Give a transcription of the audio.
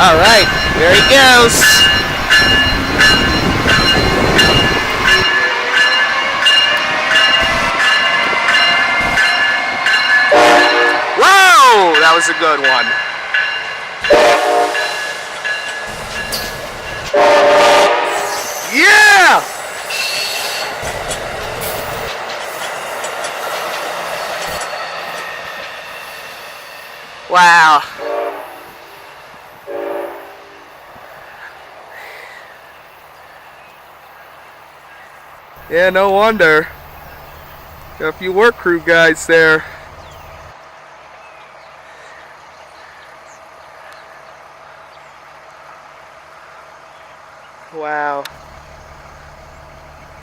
All right, there he goes. Whoa, that was a good one. Yeah! Wow. Yeah, no wonder. Got a few work crew guys there. Wow.